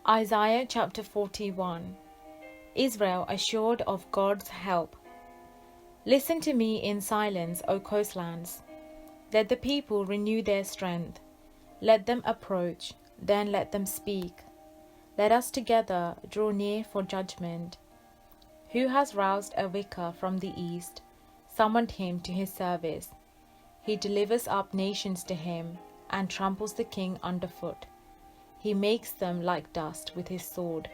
Isaiah chapter 41. Israel assured of God's help. Listen to me in silence, O coastlands. Let the people renew their strength. Let them approach, then let them speak. Let us together draw near for judgment. Who has roused a vicar from the east, summoned him to his service? He delivers up nations to him, and tramples the king underfoot. He makes them like dust with his sword,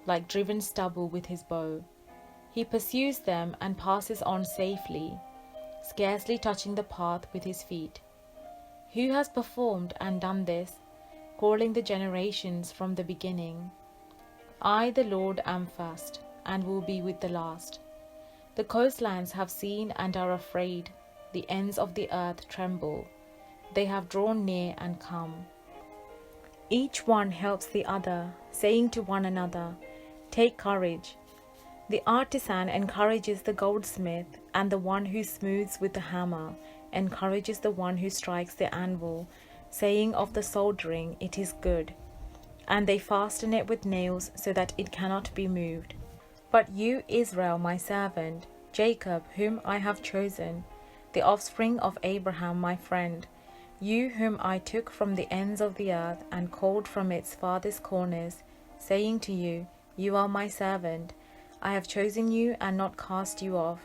like driven stubble with his bow. He pursues them and passes on safely, scarcely touching the path with his feet. Who has performed and done this, calling the generations from the beginning? I, the Lord, am first, and will be with the last. The coastlands have seen and are afraid. The ends of the earth tremble. They have drawn near and come. Each one helps the other, saying to one another, "Take courage." The artisan encourages the goldsmith, and the one who smooths with the hammer encourages the one who strikes the anvil, saying of the soldering, "It is good." And they fasten it with nails so that it cannot be moved. But you, Israel, my servant, Jacob, whom I have chosen, the offspring of Abraham, my friend, you whom I took from the ends of the earth and called from its farthest corners, saying to you, "You are my servant. I have chosen you and not cast you off.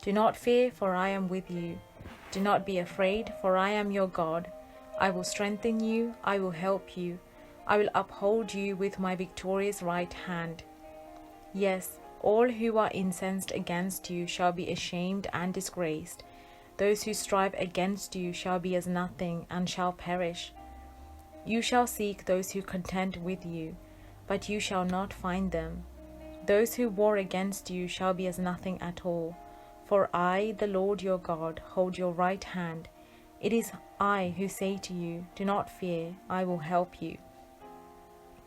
Do not fear, for I am with you. Do not be afraid, for I am your God. I will strengthen you, I will help you. I will uphold you with my victorious right hand." Yes, all who are incensed against you shall be ashamed and disgraced. Those who strive against you shall be as nothing and shall perish. You shall seek those who contend with you, but you shall not find them. Those who war against you shall be as nothing at all. For I, the Lord your God, hold your right hand. It is I who say to you, "Do not fear, I will help you."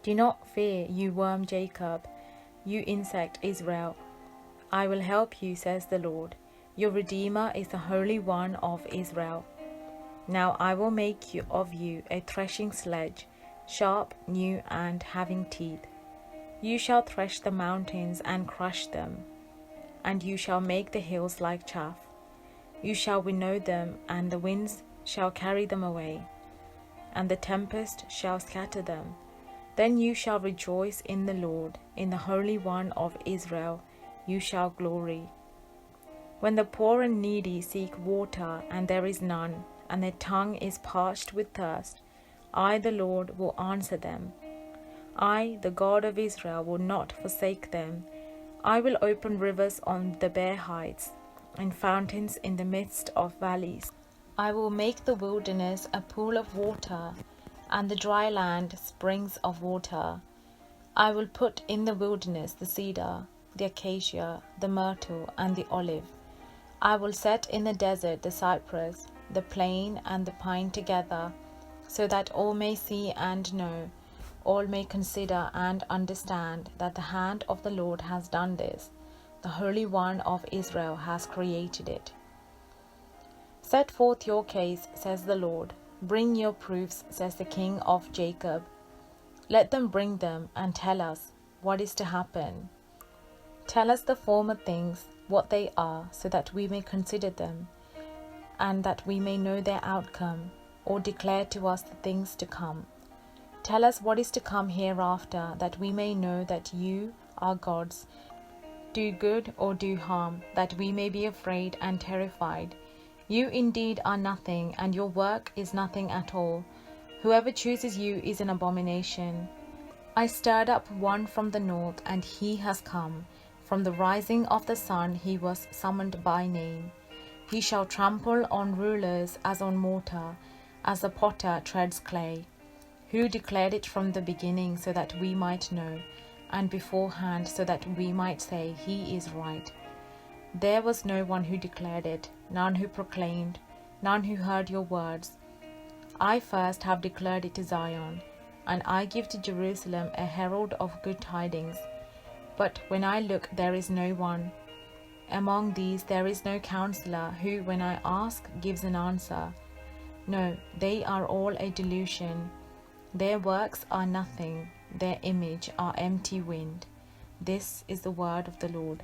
Do not fear, you worm Jacob, you insect Israel. I will help you, says the Lord. Your Redeemer is the Holy One of Israel. Now I will make of you a threshing sledge, sharp, new, and having teeth. You shall thresh the mountains and crush them, and you shall make the hills like chaff. You shall winnow them, and the winds shall carry them away, and the tempest shall scatter them. Then you shall rejoice in the Lord, in the Holy One of Israel you shall glory. When the poor and needy seek water, and there is none, and their tongue is parched with thirst, I, the Lord, will answer them. I, the God of Israel, will not forsake them. I will open rivers on the bare heights, and fountains in the midst of valleys. I will make the wilderness a pool of water, and the dry land springs of water. I will put in the wilderness the cedar, the acacia, the myrtle, and the olive. I will set in the desert the cypress, the plane, and the pine together, so that all may see and know, all may consider and understand that the hand of the Lord has done this. The Holy One of Israel has created it. Set forth your case, says the Lord. Bring your proofs, says the King of Jacob. Let them bring them and tell us what is to happen. Tell us the former things, what they are, so that we may consider them, and that we may know their outcome, or declare to us the things to come. Tell us what is to come hereafter, that we may know that you are gods. Do good or do harm, that we may be afraid and terrified. You indeed are nothing, and your work is nothing at all. Whoever chooses you is an abomination. I stirred up one from the north, and he has come. From the rising of the sun he was summoned by name. He shall trample on rulers as on mortar, as the potter treads clay. Who declared it from the beginning, so that we might know, and beforehand, so that we might say, "He is right." There was no one who declared it, none who proclaimed, none who heard your words. I first have declared it to Zion, and I give to Jerusalem a herald of good tidings. But when I look, there is no one. Among these there is no counselor who, when I ask, gives an answer. No, they are all a delusion. Their works are nothing. their image are empty wind. This is the word of the Lord.